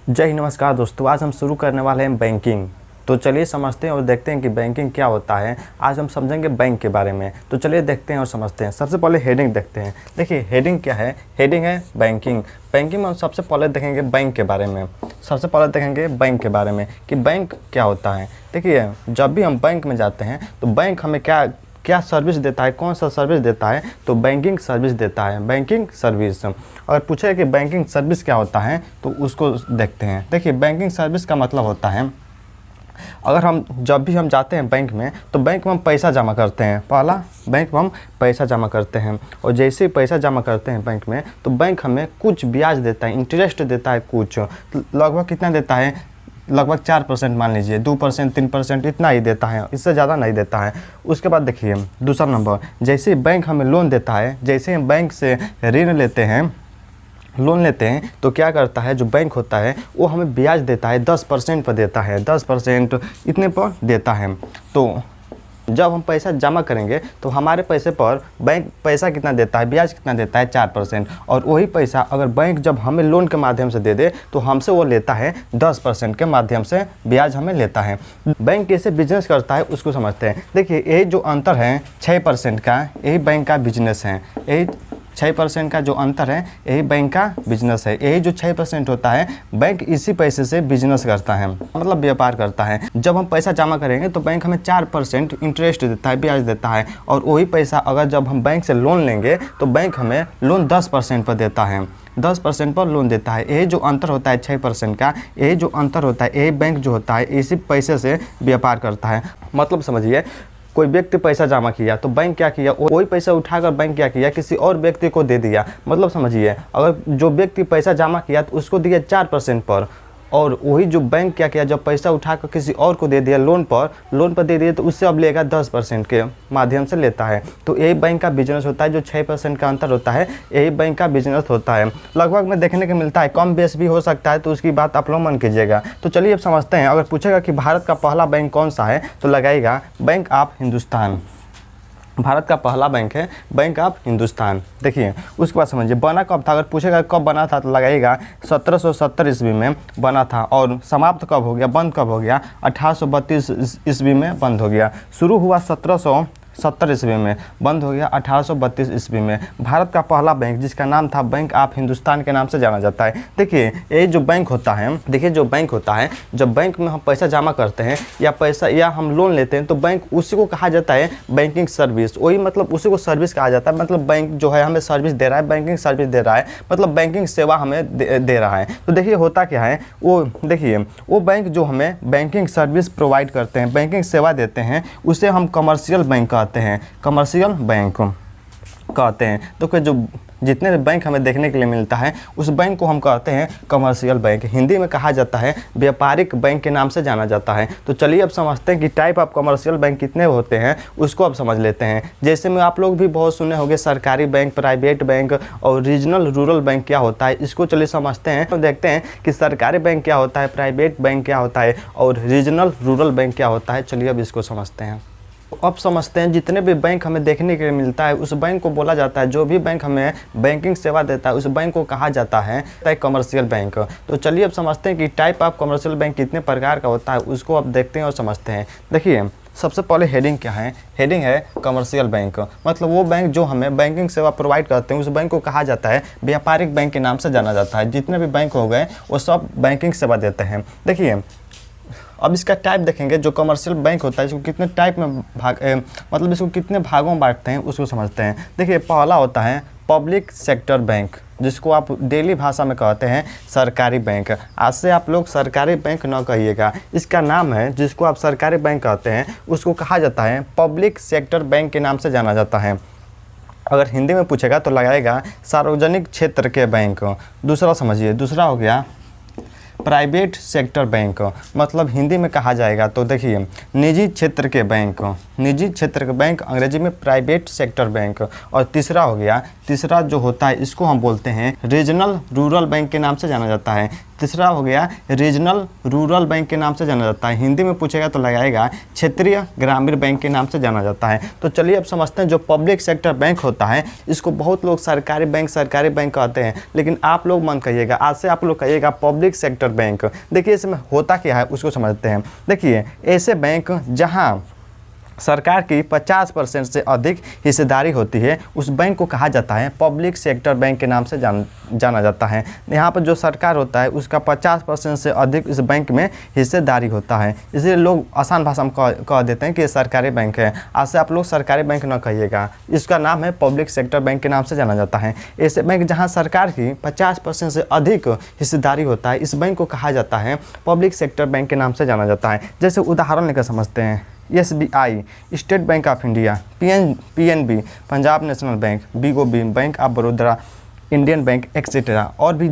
जय हिंद, नमस्कार दोस्तों। आज हम शुरू करने वाले हैं बैंकिंग। तो चलिए समझते हैं और देखते हैं कि बैंकिंग क्या होता है। आज हम समझेंगे बैंक के बारे में। तो चलिए देखते हैं और समझते हैं। सबसे पहले हेडिंग देखते हैं। देखिए हेडिंग क्या है। हेडिंग है बैंकिंग। बैंकिंग में हम सबसे पहले देखेंगे बैंक के बारे में। सबसे पहले देखेंगे बैंक के बारे में कि बैंक क्या होता है। देखिए जब भी हम बैंक में जाते हैं तो बैंक हमें क्या सर्विस देता है, कौन सा सर्विस देता है, तो बैंकिंग सर्विस देता है। बैंकिंग सर्विस अगर पूछे कि बैंकिंग सर्विस क्या होता है तो उसको देखते हैं। देखिए बैंकिंग सर्विस का मतलब होता है, अगर जब भी हम जाते हैं बैंक में तो बैंक में हम पैसा जमा करते हैं। पहला, बैंक में हम पैसा जमा करते हैं और जैसे ही पैसा जमा करते हैं बैंक में तो बैंक हमें कुछ ब्याज देता है, इंटरेस्ट देता है। कुछ लगभग कितना देता है, लगभग 4% मान लीजिए, 2% 3% इतना ही देता है, इससे ज़्यादा नहीं देता है। उसके बाद देखिए दूसरा नंबर, जैसे ही बैंक हमें लोन देता है, जैसे हम बैंक से ऋण लेते हैं, लोन लेते हैं तो क्या करता है, जो बैंक होता है वो हमें ब्याज देता है, 10% पर देता है, 10% इतने पर देता है। तो जब हम पैसा जमा करेंगे तो हमारे पैसे पर बैंक पैसा कितना देता है, ब्याज कितना देता है, 4%। और वही पैसा अगर बैंक जब हमें लोन के माध्यम से दे दे तो हमसे वो लेता है 10% के माध्यम से ब्याज हमें लेता है। बैंक कैसे बिजनेस करता है उसको समझते हैं। देखिए यही जो अंतर है 6% का, यही बैंक का बिजनेस है। यही 6% का जो अंतर है यही बैंक का बिजनेस है। यही जो 6% होता है बैंक इसी पैसे से बिजनेस करता है, मतलब व्यापार करता है। जब हम पैसा जमा करेंगे तो बैंक हमें 4% इंटरेस्ट देता है, ब्याज देता है। और वही पैसा अगर जब हम बैंक से लोन लेंगे तो बैंक हमें लोन 10% पर देता है, 10% पर लोन देता है। यही जो अंतर होता है 6% का, यही जो अंतर होता है, यही बैंक जो होता है इसी पैसे से व्यापार करता है। मतलब समझिए, कोई व्यक्ति पैसा जमा किया तो बैंक क्या किया, वही पैसा उठाकर बैंक क्या किया, किसी और व्यक्ति को दे दिया। मतलब समझिए, अगर जो व्यक्ति पैसा जमा किया तो उसको दिया 4% पर, और वही जो बैंक क्या किया, जब पैसा उठाकर किसी और को दे दिया लोन पर दे दिया तो उससे अब लेगा 10% के माध्यम से लेता है। तो यही बैंक का बिजनेस होता है। जो 6% का अंतर होता है यही बैंक का बिजनेस होता है। लगभग में देखने को मिलता है, कम बेस भी हो सकता है, तो उसकी बात आप लोग मन कीजिएगा। तो चलिए अब समझते हैं। अगर पूछेगा कि भारत का पहला बैंक कौन सा है तो लगाएगा बैंक ऑफ हिंदुस्तान। भारत का पहला बैंक है बैंक ऑफ हिंदुस्तान। देखिए उसके बाद समझिए बना कब था। अगर पूछेगा कब बना था तो लगाइएगा 1770 ईस्वी में बना था। और समाप्त कब हो गया, बंद कब हो गया, 1832 ईस्वी में बंद हो गया। शुरू हुआ 1770 ईस्वी में, बंद हो गया 1832 ईस्वी में। भारत का पहला बैंक जिसका नाम था बैंक ऑफ हिंदुस्तान के नाम से जाना जाता है। देखिए ये जो बैंक होता है, देखिए जो बैंक होता है, जब बैंक में हम पैसा जमा करते हैं या हम लोन लेते हैं तो बैंक उसी को कहा जाता है बैंकिंग सर्विस। वही मतलब उसी को सर्विस कहा जाता है। मतलब बैंक जो है हमें सर्विस दे रहा है, बैंकिंग सर्विस दे रहा है, मतलब बैंकिंग सेवा हमें दे रहा है। तो देखिए होता क्या है, वो देखिए वो बैंक जो हमें बैंकिंग सर्विस प्रोवाइड करते हैं, बैंकिंग सेवा देते हैं, उसे हम कमर्शियल बैंक कहते हैं, कमर्शियल बैंक कहते हैं। तो कि जो जितने भी बैंक हमें देखने के लिए मिलता है उस बैंक को हम कहते हैं कमर्शियल बैंक। हिंदी में कहा जाता है व्यापारिक बैंक के नाम से जाना जाता है। तो चलिए अब समझते हैं कि टाइप ऑफ कमर्शियल बैंक कितने होते हैं, उसको अब समझ लेते हैं। जैसे में आप लोग भी बहुत सुने होंगे सरकारी बैंक, प्राइवेट बैंक और रीजनल रूरल बैंक क्या होता है, इसको चलिए समझते हैं। तो देखते हैं कि सरकारी बैंक क्या होता है, प्राइवेट बैंक क्या होता है और रीजनल रूरल बैंक क्या होता है। चलिए अब इसको समझते हैं। अब समझते हैं जितने भी बैंक हमें देखने के लिए मिलता है उस बैंक को बोला जाता है, जो भी बैंक हमें बैंकिंग सेवा देता है उस बैंक को कहा जाता है कमर्शियल बैंक। तो चलिए अब समझते हैं कि टाइप ऑफ कमर्शियल बैंक कितने प्रकार का होता है, उसको अब देखते हैं और समझते हैं। देखिए सबसे पहले हेडिंग क्या है। हेडिंग है कमर्शियल बैंक, मतलब वो बैंक जो हमें बैंकिंग सेवा प्रोवाइड करते हैं उस बैंक को कहा जाता है व्यापारिक बैंक के नाम से जाना जाता है। जितने भी बैंक हो गए वो सब बैंकिंग सेवा देते हैं। देखिए अब इसका टाइप देखेंगे। जो कमर्शियल बैंक होता है इसको कितने टाइप में मतलब इसको कितने भागों में बांटते हैं उसको समझते हैं। देखिए पहला होता है पब्लिक सेक्टर बैंक, जिसको आप डेली भाषा में कहते हैं सरकारी बैंक। आज से आप लोग सरकारी बैंक न कहिएगा, इसका नाम है जिसको आप सरकारी बैंक कहते हैं उसको कहा जाता है पब्लिक सेक्टर बैंक के नाम से जाना जाता है। अगर हिंदी में पूछेगा तो लगाएगा सार्वजनिक क्षेत्र के बैंक। दूसरा समझिए, दूसरा हो गया प्राइवेट सेक्टर बैंक, मतलब हिंदी में कहा जाएगा तो देखिए निजी क्षेत्र के बैंक, निजी क्षेत्र के बैंक अंग्रेजी में प्राइवेट सेक्टर बैंक। और तीसरा हो गया, तीसरा जो होता है इसको हम बोलते हैं रीजनल रूरल बैंक के नाम से जाना जाता है। तीसरा हो गया रीजनल रूरल बैंक के नाम से जाना जाता है। हिंदी में पूछेगा तो लगाएगा क्षेत्रीय ग्रामीण बैंक के नाम से जाना जाता है। तो चलिए अब समझते हैं जो पब्लिक सेक्टर बैंक होता है इसको बहुत लोग सरकारी बैंक कहते हैं, लेकिन आप लोग मन कहिएगा, आज से आप लोग कहिएगा पब्लिक सेक्टर बैंक। देखिए इसमें होता क्या है उसको समझते हैं। देखिए ऐसे बैंक जहाँ सरकार की 50% से अधिक हिस्सेदारी होती है उस बैंक को कहा जाता है पब्लिक सेक्टर बैंक के नाम से जाना जाता है। यहाँ पर जो सरकार होता है उसका 50% से अधिक इस बैंक में हिस्सेदारी होता है, इसलिए लोग आसान भाषा में कह देते हैं कि ये सरकारी बैंक है। आज से आप लोग सरकारी बैंक न कहिएगा, इसका नाम है पब्लिक सेक्टर बैंक के नाम से जाना जाता है। ऐसे बैंक जहाँ सरकार की 50% से अधिक हिस्सेदारी होता है इस बैंक को कहा जाता है पब्लिक सेक्टर बैंक के नाम से जाना जाता है। जैसे उदाहरण लेकर समझते हैं, SBI state bank of India, PNB Punjab national bank, BOB bank of Baroda, Indian bank etcetera. और भी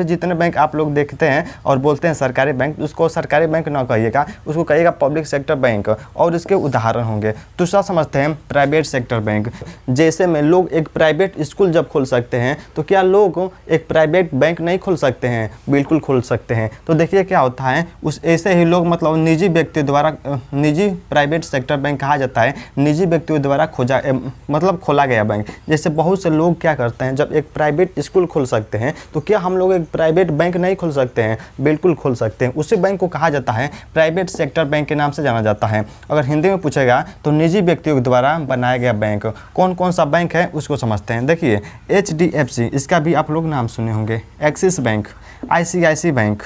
जितने बैंक आप लोग देखते हैं और बोलते हैं सरकारी बैंक, उसको सरकारी बैंक ना कहिएगा, उसको कहिएगा पब्लिक सेक्टर बैंक। और इसके उदाहरण होंगे। दूसरा समझते हैं प्राइवेट सेक्टर बैंक। जैसे में लोग एक प्राइवेट स्कूल जब खोल सकते हैं तो क्या लोग एक प्राइवेट बैंक नहीं खोल सकते हैं? बिल्कुल खोल सकते हैं। तो देखिए क्या होता है, उस ऐसे ही लोग मतलब निजी व्यक्ति द्वारा, निजी प्राइवेट सेक्टर बैंक कहा जाता है निजी व्यक्तियों द्वारा खोला गया बैंक। जैसे बहुत से लोग क्या करते हैं, जब एक प्राइवेट स्कूल खोल सकते हैं तो क्या हम लोग एक प्राइवेट बैंक नहीं खोल सकते हैं? बिल्कुल खोल सकते हैं। उसी बैंक को कहा जाता है प्राइवेट सेक्टर बैंक के नाम से जाना जाता है। अगर हिंदी में पूछेगा तो निजी व्यक्तियों द्वारा बनाया गया बैंक। कौन कौन सा बैंक है उसको समझते हैं। देखिए HDFC, इसका भी आप लोग नाम सुने होंगे, axis bank, ICICI bank,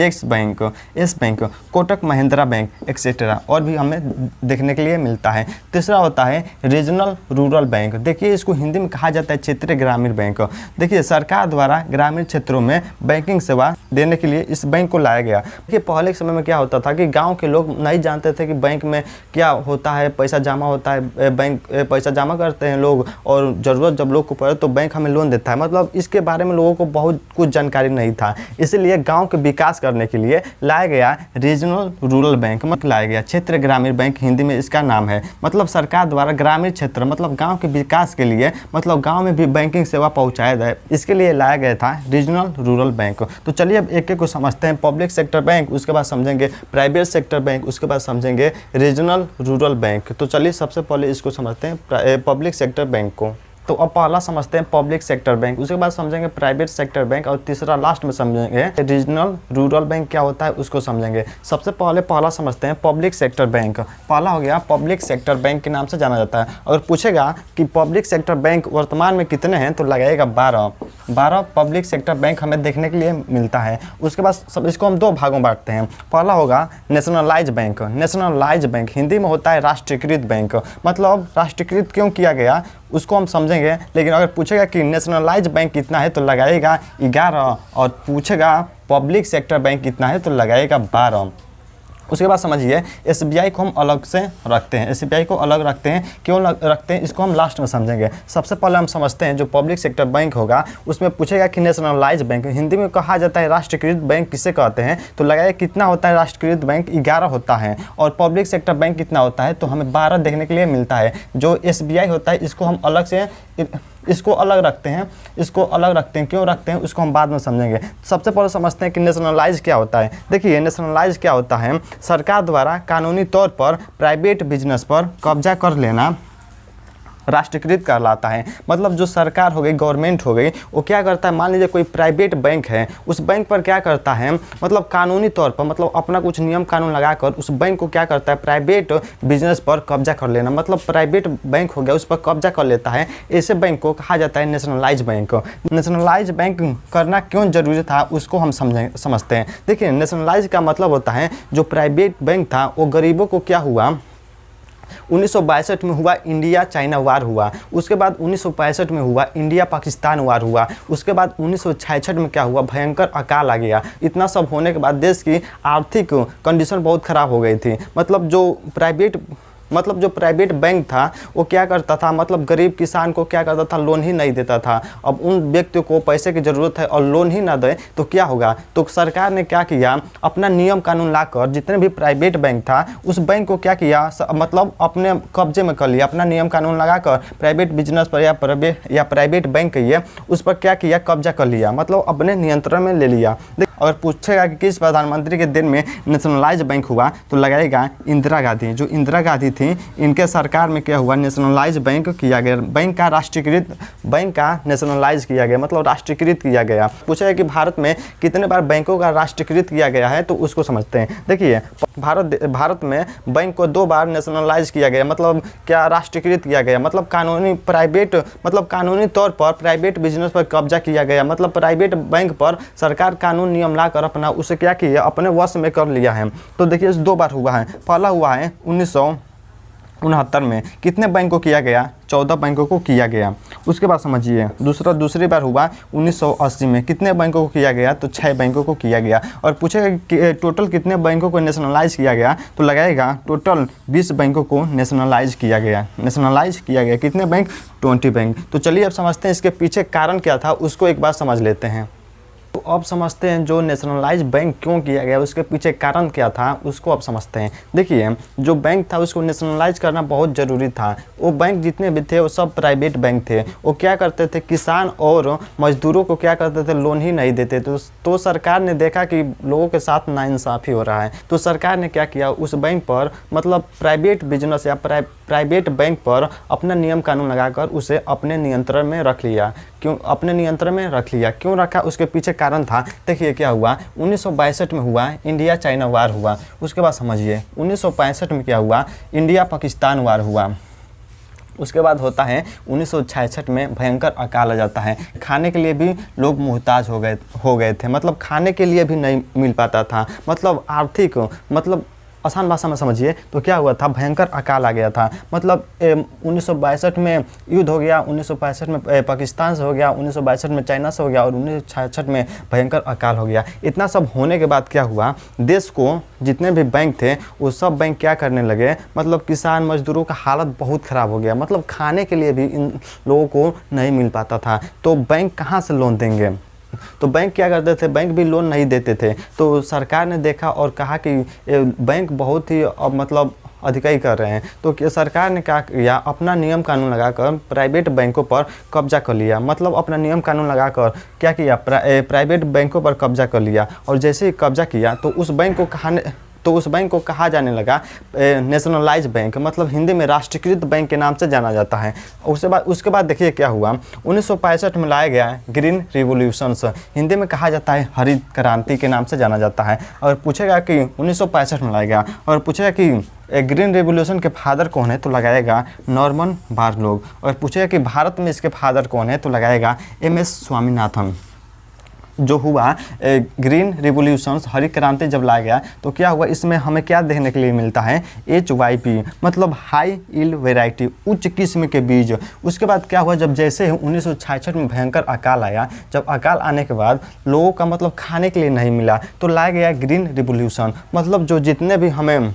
yes bank, Kotak Mahindra bank etcetera, और भी हमें देखने के लिए मिलता है। तीसरा होता है रीजनल रूरल बैंक। देखिए इसको हिंदी में कहा जाता है क्षेत्रीय ग्रामीण बैंक। देखिए सरकार द्वारा ग्रामीण क्षेत्रों में बैंकिंग सेवा देने के लिए इस बैंक को लाया गया। देखिए पहले के समय में क्या होता था कि गाँव के लोग नहीं जानते थे कि बैंक में क्या होता है, पैसा जमा होता है, बैंक पैसा जमा करते हैं लोग, और ज़रूरत जब लोग को पड़े तो बैंक हमें लोन देता है। मतलब इसके बारे में लोगों को बहुत कुछ जानकारी नहीं था, इसीलिए गाँव के विकास करने के लिए लाया गया रीजनल रूरल बैंक, लाया गया क्षेत्रीय ग्रामीण बैंक, हिंदी में इसका नाम है। मतलब सरकार द्वारा ग्रामीण क्षेत्र मतलब गांव के विकास के लिए, मतलब गांव में भी बैंकिंग सेवा पहुंचाया जाए, इसके लिए लाया गया था रीजनल रूरल बैंक। तो चलिए अब एक एक को समझते हैं। पब्लिक सेक्टर बैंक, उसके बाद समझेंगे प्राइवेट सेक्टर बैंक, उसके बाद समझेंगे रीजनल रूरल बैंक। तो चलिए सबसे पहले इसको समझते हैं पब्लिक सेक्टर बैंक को। तो अब पहला समझते हैं पब्लिक सेक्टर बैंक, उसके बाद समझेंगे प्राइवेट सेक्टर बैंक, और तीसरा लास्ट में समझेंगे रीजनल रूरल बैंक क्या होता है उसको समझेंगे। सबसे पहले पहला समझते हैं पब्लिक सेक्टर बैंक। पहला हो गया पब्लिक सेक्टर बैंक के नाम से जाना जाता है। अगर पूछेगा कि पब्लिक सेक्टर बैंक वर्तमान में कितने हैं तो लगाएगा 12 पब्लिक सेक्टर बैंक हमें देखने के लिए मिलता है। उसके बाद सब इसको हम दो भागों में बांटते हैं। पहला होगा nationalise bank. Nationalise bank Hindi में होता है राष्ट्रीयकृत बैंक। मतलब राष्ट्रीयकृत क्यों किया गया उसको हम समझेंगे, लेकिन अगर पूछेगा कि नेशनलाइज बैंक कितना है तो लगाएगा 11, और पूछेगा पब्लिक सेक्टर बैंक कितना है तो लगाएगा 12। उसके बाद समझिए SBI को हम अलग से रखते हैं। SBI को अलग रखते हैं, क्यों रखते हैं इसको हम लास्ट में समझेंगे। सबसे पहले हम समझते हैं जो पब्लिक सेक्टर बैंक होगा उसमें पूछेगा कि नेशनलाइज बैंक, हिंदी में कहा जाता है राष्ट्रीयकृत बैंक किसे कहते हैं, तो लगाइए कितना होता है राष्ट्रीयकृत बैंक 11 होता है, और पब्लिक सेक्टर बैंक कितना होता है तो हमें 12 देखने के लिए मिलता है। जो SBI होता है इसको हम अलग से इसको अलग रखते हैं, क्यों रखते हैं उसको हम बाद में समझेंगे। सबसे पहले समझते हैं कि नेशनलाइज क्या होता है। देखिए नेशनलाइज क्या होता है, सरकार द्वारा कानूनी तौर पर प्राइवेट बिजनेस पर कब्जा कर लेना राष्ट्रीयकृत कहलाता है। मतलब जो सरकार हो गई, गवर्नमेंट हो गई, वो क्या करता है, मान लीजिए कोई प्राइवेट बैंक है, उस बैंक पर क्या करता है, मतलब कानूनी तौर पर मतलब अपना कुछ नियम कानून लगाकर उस बैंक को क्या करता है, प्राइवेट बिजनेस पर कब्जा कर लेना। मतलब प्राइवेट बैंक हो गया उस पर कब्जा कर लेता है, ऐसे बैंक को कहा जाता है नेशनलाइज बैंक। नेशनलाइज बैंक करना क्यों जरूरी था उसको हम समझते हैं। देखिए नेशनलाइज का मतलब होता है जो प्राइवेट बैंक था वो गरीबों को क्या हुआ, 1962 में हुआ इंडिया चाइना वार हुआ, उसके बाद 1965 में हुआ इंडिया पाकिस्तान वार हुआ, उसके बाद 1966 में क्या हुआ, भयंकर अकाल आ गया। इतना सब होने के बाद देश की आर्थिक कंडीशन बहुत ख़राब हो गई थी। मतलब जो प्राइवेट मतलब जो प्राइवेट बैंक था वो क्या करता था, मतलब गरीब किसान को क्या करता था, लोन ही नहीं देता था। अब उन व्यक्तियों को पैसे की ज़रूरत है और लोन ही ना दे तो क्या होगा, तो सरकार ने क्या किया, अपना नियम कानून लाकर जितने भी प्राइवेट बैंक था उस बैंक को क्या किया, मतलब अपने कब्जे में कर लिया। अपना नियम कानून लगाकर प्राइवेट बिजनेस पर या प्राइवेट बैंक कहिए उस पर क्या किया, कब्जा कर लिया, मतलब अपने नियंत्रण में ले लिया। अगर पूछेगा कि किस प्रधानमंत्री के दिन में नेशनलाइज बैंक हुआ तो लगाएगा इंदिरा गांधी। जो इंदिरा गांधी थी इनके सरकार में क्या हुआ, नेशनलाइज बैंक किया गया, बैंक का नेशनलाइज किया गया, मतलब राष्ट्रीयकृत किया गया। पूछेगा कि भारत में कितने बार बैंकों का राष्ट्रीयकृत किया गया है तो उसको समझते हैं। देखिए भारत में बैंक को 2 बार नेशनलाइज किया गया, मतलब क्या राष्ट्रीयकृत किया गया, मतलब कानूनी तौर पर प्राइवेट बिजनेस पर कब्जा किया गया, मतलब प्राइवेट बैंक पर सरकार कानून नियम लाकर अपना उसे क्या किया, अपने वश में कर लिया है। तो देखिए 2 बार हुआ है। पहला हुआ है 1969 में, कितने बैंक को किया गया, 14 बैंकों को किया गया। उसके बाद समझिए दूसरी बार हुआ 1980 में, कितने बैंकों को किया गया, तो 6 बैंकों को किया गया। और पूछेगा कि टोटल कितने बैंकों को नेशनलाइज किया गया तो लगाएगा टोटल 20 बैंकों को नेशनलाइज किया गया। कितने बैंक, 20 बैंक। तो चलिए अब समझते हैं इसके पीछे कारण क्या था, उसको एक बार समझ लेते हैं। तो अब समझते हैं जो नेशनलाइज बैंक क्यों किया गया, उसके पीछे कारण क्या था, उसको अब समझते हैं। देखिए जो बैंक था उसको नेशनलाइज करना बहुत ज़रूरी था। वो बैंक जितने भी थे वो सब प्राइवेट बैंक थे। वो क्या करते थे, किसान और मजदूरों को क्या करते थे, लोन ही नहीं देते। तो सरकार ने देखा कि लोगों के साथ नाइंसाफ़ी हो रहा है, तो सरकार ने क्या किया, उस बैंक पर मतलब प्राइवेट बिजनेस या प्राइवेट बैंक पर अपना नियम कानून लगाकर उसे अपने नियंत्रण में रख लिया। क्यों रखा, उसके पीछे कारण था। देखिए क्या हुआ, 1962 में हुआ इंडिया चाइना वार हुआ। उसके बाद समझिए 1965 में क्या हुआ, इंडिया पाकिस्तान वार हुआ। उसके बाद होता है 1966 में भयंकर अकाल आ जाता है। खाने के लिए भी लोग मुहताज हो गए थे, मतलब खाने के लिए भी नहीं मिल पाता था, मतलब आर्थिक, मतलब आसान भाषा में समझिए तो क्या हुआ था, भयंकर अकाल आ गया था। मतलब 1962 में युद्ध हो गया, 1965 में पाकिस्तान से हो गया, 1962 में चाइना से हो गया और 1966 में भयंकर अकाल हो गया। इतना सब होने के बाद क्या हुआ, देश को जितने भी बैंक थे वो सब बैंक क्या करने लगे, मतलब किसान मजदूरों का हालत बहुत ख़राब हो गया, मतलब खाने के लिए भी इन लोगों को नहीं मिल पाता था। तो बैंक कहाँ से लोन देंगे, तो बैंक क्या करते थे, बैंक भी लोन नहीं देते थे। तो सरकार ने देखा और कहा कि बैंक बहुत ही मतलब अधिकाई कर रहे हैं। तो सरकार ने क्या किया, अपना नियम कानून लगाकर प्राइवेट बैंकों पर कब्जा कर लिया, मतलब अपना नियम कानून लगाकर क्या किया, प्राइवेट बैंकों पर कब्जा कर लिया। और जैसे ही कब्जा किया तो उस बैंक को कहा जाने लगा नेशनलाइज बैंक, मतलब हिंदी में राष्ट्रीयकृत बैंक के नाम से जाना जाता है। उसके बाद देखिए क्या हुआ, 1965 में लाया गया ग्रीन रिवॉल्यूशंस, हिंदी में कहा जाता है हरित क्रांति के नाम से जाना जाता है। और पूछेगा कि 1965 में लाया गया, और पूछेगा कि ग्रीन रेवोल्यूशन के फादर कौन है तो लगाएगा नॉर्मन बोरलॉग। और पूछेगा कि भारत में इसके फादर कौन है तो लगाएगा MS स्वामीनाथन। जो हुआ ग्रीन रिवॉल्यूशंस, हरित क्रांति जब लाया गया तो क्या हुआ, इसमें हमें क्या देखने के लिए मिलता है, HYP, मतलब हाई यील्ड वैरायटी, उच्च किस्म के बीज। उसके बाद क्या हुआ, जब जैसे 1966 में भयंकर अकाल आया, जब अकाल आने के बाद लोगों का मतलब खाने के लिए नहीं मिला तो लाया गया ग्रीन रिवॉल्यूशन, मतलब जो जितने भी हमें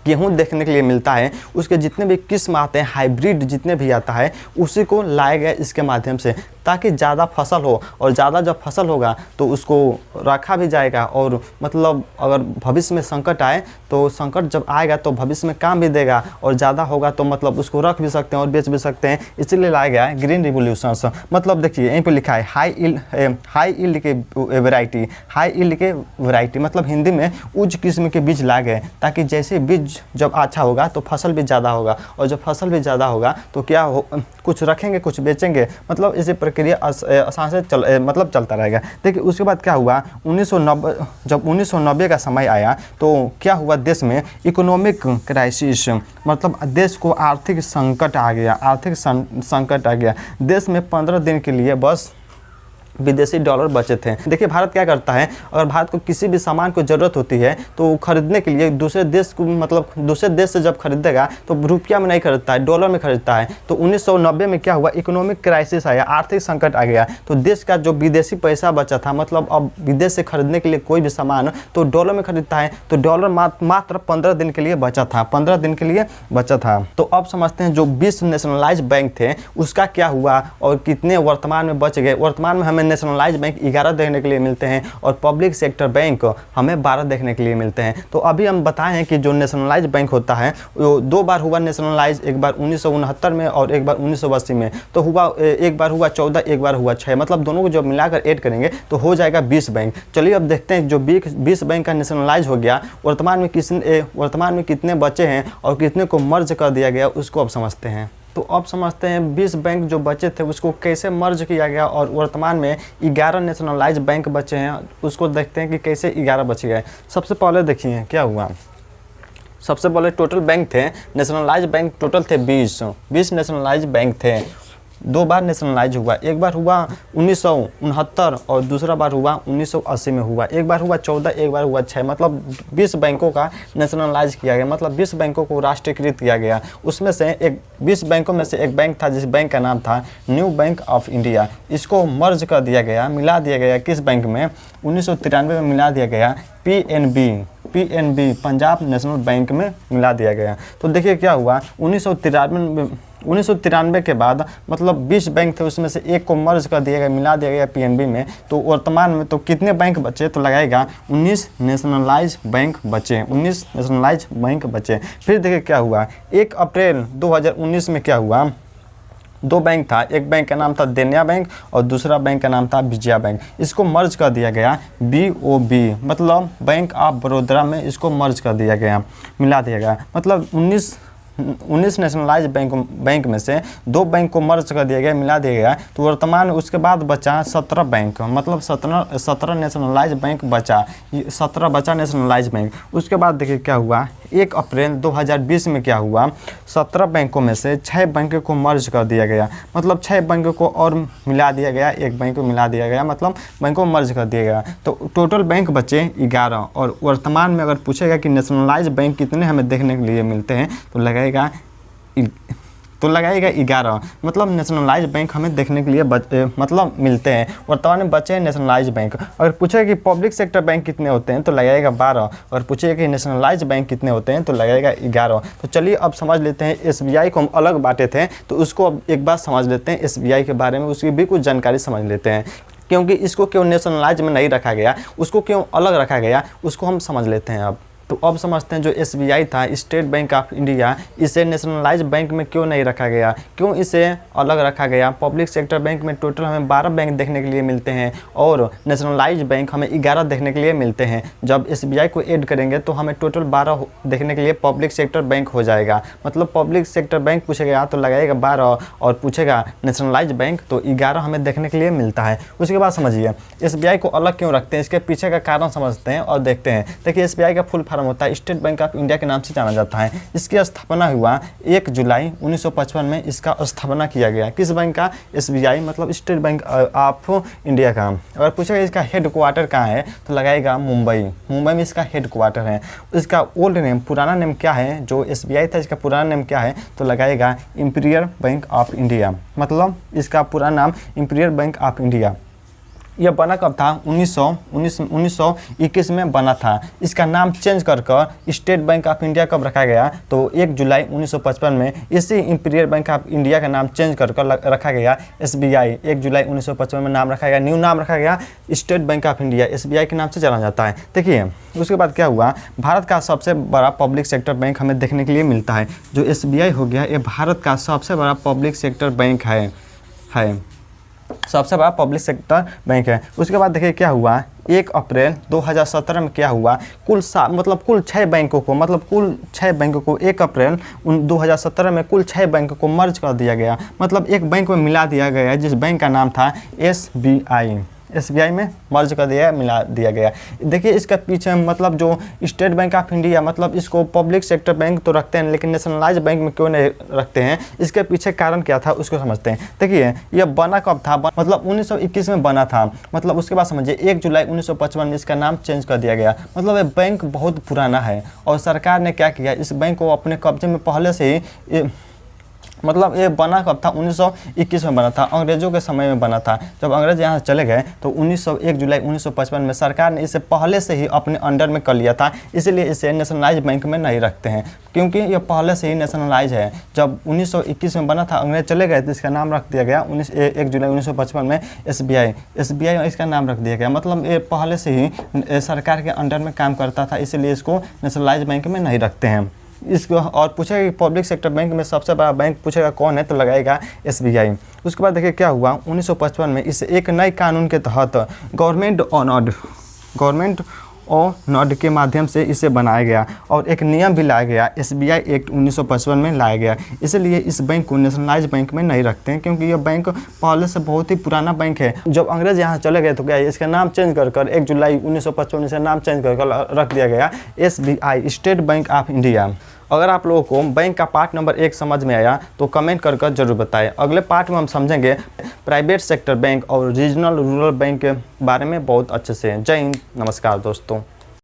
गेहूँ देखने के लिए मिलता है उसके जितने भी किस्म आते हैं, हाइब्रिड जितने भी आता है उसी को लाया गया इसके माध्यम से, ताकि ज़्यादा फसल हो। और ज़्यादा जब फसल होगा तो उसको रखा भी जाएगा, और मतलब अगर भविष्य में संकट आए तो संकट जब आएगा तो भविष्य में काम भी देगा, और ज़्यादा होगा तो मतलब उसको रख भी सकते हैं और बेच भी सकते हैं, इसीलिए लाया गया है ग्रीन रिवॉल्यूशंस। मतलब देखिए यहीं पे लिखा है हाई यील्ड के वैरायटी, मतलब हिंदी में उच्च किस्म के बीज लाए गए, ताकि जैसे बीज जब अच्छा होगा तो फसल भी ज़्यादा होगा, और जब फसल भी ज़्यादा होगा तो क्या हो, कुछ रखेंगे कुछ बेचेंगे, मतलब इसी प्रक्रिया आसान से चलता रहेगा। देखिए उसके बाद क्या हुआ, 1990, जब 1990 का समय आया तो क्या हुआ, देश में इकोनॉमिक क्राइसिस, मतलब देश को आर्थिक संकट आ गया। देश में 15 दिन के लिए बस विदेशी डॉलर बचे थे। देखिए भारत क्या करता है, अगर भारत को किसी भी सामान को ज़रूरत होती है तो खरीदने के लिए दूसरे देश को, मतलब दूसरे देश से जब खरीदेगा तो रुपया में नहीं खरीदता है, डॉलर में खरीदता है। तो 1990 में क्या हुआ, इकोनॉमिक क्राइसिस आया, आर्थिक संकट आ गया। तो देश का जो विदेशी पैसा बचा था, मतलब अब विदेश से खरीदने के लिए कोई भी सामान तो डॉलर में खरीदता है, तो डॉलर मात्र 15 दिन के लिए बचा था, 15 दिन के लिए बचा था। तो अब समझते हैं जो 20 नेशनलाइज बैंक थे उसका क्या हुआ और कितने वर्तमान में बच गए। वर्तमान में हमें नेशनलाइज बैंक 11 देखने के लिए मिलते हैं और पब्लिक सेक्टर बैंक हमें 12 देखने के लिए मिलते हैं। तो अभी हम बताएं हैं कि जो नेशनलाइज बैंक होता है वो 2 बार हुआ नेशनलाइज, एक बार 1969 में और एक बार 1980 में। तो हुआ, एक बार हुआ 14, एक बार हुआ 6, मतलब दोनों को जब मिलाकर ऐड करेंगे तो हो जाएगा 20 बैंक। चलिए अब देखते हैं जो 20 बैंक का नेशनलाइज हो गया, वर्तमान में कितने बचे हैं और कितने को मर्ज कर दिया गया उसको अब समझते हैं। तो अब समझते हैं 20 बैंक जो बचे थे उसको कैसे मर्ज किया गया और वर्तमान में 11 नेशनलाइज बैंक बचे हैं, उसको देखते हैं कि कैसे 11 बच गए। सबसे पहले देखिए क्या हुआ। सबसे पहले टोटल बैंक थे, नेशनलाइज बैंक टोटल थे 20 नेशनलाइज बैंक थे। 2 बार नेशनलाइज हुआ, एक बार हुआ 1969 और दूसरा बार हुआ 1980 में हुआ। एक बार हुआ 14, एक बार हुआ 6, मतलब 20 बैंकों का नेशनलाइज किया गया, मतलब 20 बैंकों को राष्ट्रीयकृत किया गया। उसमें से 20 बैंकों में से एक बैंक था जिस बैंक का नाम था न्यू बैंक ऑफ इंडिया। इसको मर्ज कर दिया गया, मिला दिया गया किस बैंक में, 1993 में मिला दिया गया PNB पंजाब नेशनल बैंक में मिला दिया गया। तो देखिए क्या हुआ, 1993 के बाद मतलब 20 बैंक थे उसमें से एक को मर्ज कर दिया गया, मिला दिया गया PNB में। तो वर्तमान में तो कितने बैंक बचे, तो लगाएगा 19 नेशनलाइज बैंक बचे, 19 नेशनलाइज बैंक बचे। फिर देखिए क्या हुआ, 1 अप्रैल 2019 में क्या हुआ, 2 बैंक था, एक बैंक का नाम था देनिया बैंक और दूसरा बैंक का नाम था विजया बैंक। इसको मर्ज कर दिया गया BOB, मतलब बैंक ऑफ बड़ौदा में इसको मर्ज कर दिया गया, मिला दिया गया। मतलब 19 नेशनलाइज बैंक में से 2 बैंक को मर्ज कर दिया गया, मिला दिया गया। तो वर्तमान उसके बाद बचा 17 बैंक, मतलब 17 नेशनलाइज बैंक बचा, 17 बचा नेशनलाइज बैंक। उसके बाद देखिए क्या हुआ, 1 अप्रैल 2020 में क्या हुआ, 17 बैंकों में से 6 बैंकों को मर्ज कर दिया गया, मतलब 6 बैंकों को और मिला दिया गया, एक बैंक को मिला दिया गया, मतलब बैंकों को मर्ज कर दिया गया। तो टोटल बैंक बचे 11। और वर्तमान में अगर पूछेगा कि नेशनलाइज बैंक कितने हमें देखने के लिए मिलते हैं तो लगाएगा 11, मतलब नेशनलाइज बैंक हमें देखने के लिए मतलब मिलते हैं। वर्तमान में बचे हैं नेशनलाइज बैंक। अगर पूछेगा कि पब्लिक सेक्टर बैंक कितने होते हैं तो लगाएगा 12। और पूछेगा कि नेशनलाइज बैंक कितने होते हैं तो लगाएगा 11। तो चलिए अब समझ लेते हैं, SBI को हम अलग बांटे थे तो उसको अब एक बात समझ लेते हैं SBI के बारे में, उसकी भी कुछ जानकारी समझ लेते हैं। क्योंकि इसको क्यों नेशनलाइज में नहीं रखा गया, उसको क्यों अलग रखा गया, उसको हम समझ लेते हैं अब। तो अब समझते हैं जो SBI था, स्टेट बैंक ऑफ इंडिया, इसे नेशनलाइज बैंक में क्यों नहीं रखा गया, क्यों इसे अलग रखा गया। पब्लिक सेक्टर बैंक में टोटल हमें 12 बैंक देखने के लिए मिलते हैं और नेशनलाइज बैंक हमें 11 देखने के लिए मिलते हैं। जब SBI को ऐड करेंगे तो हमें टोटल 12 देखने के लिए पब्लिक सेक्टर बैंक हो जाएगा। मतलब पब्लिक सेक्टर बैंक पूछेगा तो लगाएगा 12 और पूछेगा नेशनलाइज बैंक तो 11 हमें देखने के लिए मिलता है। उसके बाद समझिए SBI को अलग क्यों रखते हैं, इसके पीछे का कारण समझते हैं और देखते हैं। देखिए SBI का फुल फॉर्म होता है स्टेट बैंक ऑफ इंडिया के नाम से जाना जाता है। इसकी स्थापना हुआ 1 जुलाई 1955 में, इसका स्थापना किया गया। किस बैंक का, SBI, मतलब स्टेट बैंक ऑफ इंडिया का। अगर पूछेगा इसका हेड क्वार्टर कहाँ है तो लगाएगा मुंबई में इसका हेड क्वार्टर है। इसका ओल्ड नेम, पुराना नेम क्या है, जो SBI था इसका पुराना नेम क्या है तो लगाएगा इंपीरियल बैंक ऑफ इंडिया, मतलब इसका पूरा नाम इंपीरियल बैंक ऑफ इंडिया। यह बना कब था, 1921 में बना था। इसका नाम चेंज कर स्टेट बैंक ऑफ इंडिया कब रखा गया तो 1 जुलाई 1955 में इसी इंपीरियल बैंक ऑफ इंडिया का नाम चेंज कर रखा गया SBI। 1 जुलाई 1955 में नाम रखा गया, न्यू नाम रखा गया state bank of India, SBI के नाम से जाना जाता है। देखिए उसके बाद क्या हुआ, भारत का सबसे बड़ा पब्लिक सेक्टर बैंक हमें देखने के लिए मिलता है। जो SBI हो गया ये भारत का सबसे बड़ा पब्लिक सेक्टर बैंक है, सबसे बड़ा पब्लिक सेक्टर बैंक है। उसके बाद देखिए क्या हुआ, 1 अप्रैल 2017 में क्या हुआ, कुल 6 बैंकों को, मतलब कुल 6 बैंकों को 1 अप्रैल 2017 में कुल 6 बैंकों को मर्ज कर दिया गया, मतलब एक बैंक में मिला दिया गया जिस बैंक का नाम था SBI। SBI में मर्ज कर दिया, मिला दिया गया। देखिए इसका पीछे मतलब जो स्टेट बैंक ऑफ इंडिया, मतलब इसको पब्लिक सेक्टर बैंक तो रखते हैं लेकिन नेशनलाइज बैंक में क्यों नहीं रखते हैं, इसके पीछे कारण क्या था उसको समझते हैं। देखिए यह बना कब था, मतलब 1921 में बना था, मतलब उसके बाद समझिए 1 जुलाई 1955 में इसका नाम चेंज कर दिया गया। मतलब ये बैंक बहुत पुराना है और सरकार ने क्या किया, इस बैंक को अपने कब्जे में पहले से ही, मतलब ये बना कब था, 1921 में बना था, अंग्रेज़ों के समय में बना था। जब अंग्रेज यहाँ चले गए तो 1 जुलाई 1955 में सरकार ने इसे पहले से ही अपने अंडर में कर लिया था, इसलिए इसे नेशनलाइज बैंक में नहीं रखते हैं क्योंकि ये पहले से ही नेशनलाइज है। जब 1921 में बना था, अंग्रेज चले गए तो इसका नाम रख दिया गया 1 जुलाई 1955 में SBI इसका नाम रख दिया गया। मतलब ये पहले से ही सरकार के अंडर में काम करता था, इसलिए इसको नेशनलाइज बैंक में नहीं रखते हैं। इसको और पूछेगा कि पब्लिक सेक्टर बैंक में सबसे बड़ा बैंक पूछेगा कौन है, तो लगाएगा SBI। उसके बाद देखिए क्या हुआ, 1955 में इस एक नए कानून के तहत गवर्नमेंट ऑनर्ड के माध्यम से इसे बनाया गया और एक नियम भी लाया गया, SBI एक्ट 1955 में लाया गया। इसलिए इस बैंक को नेशनलाइज बैंक में नहीं रखते हैं क्योंकि यह बैंक पहले से बहुत ही पुराना बैंक है। जब अंग्रेज यहाँ चले गए तो क्या इसका नाम चेंज कर 1 जुलाई 1955 से नाम चेंज कर रख दिया गया SBI, state bank of India. अगर आप लोगों को बैंक का पार्ट नंबर 1 समझ में आया तो कमेंट कर जरूर बताएं। अगले पार्ट में हम समझेंगे प्राइवेट सेक्टर बैंक और रीजनल रूरल बैंक के बारे में बहुत अच्छे से। जय हिंद, नमस्कार दोस्तों।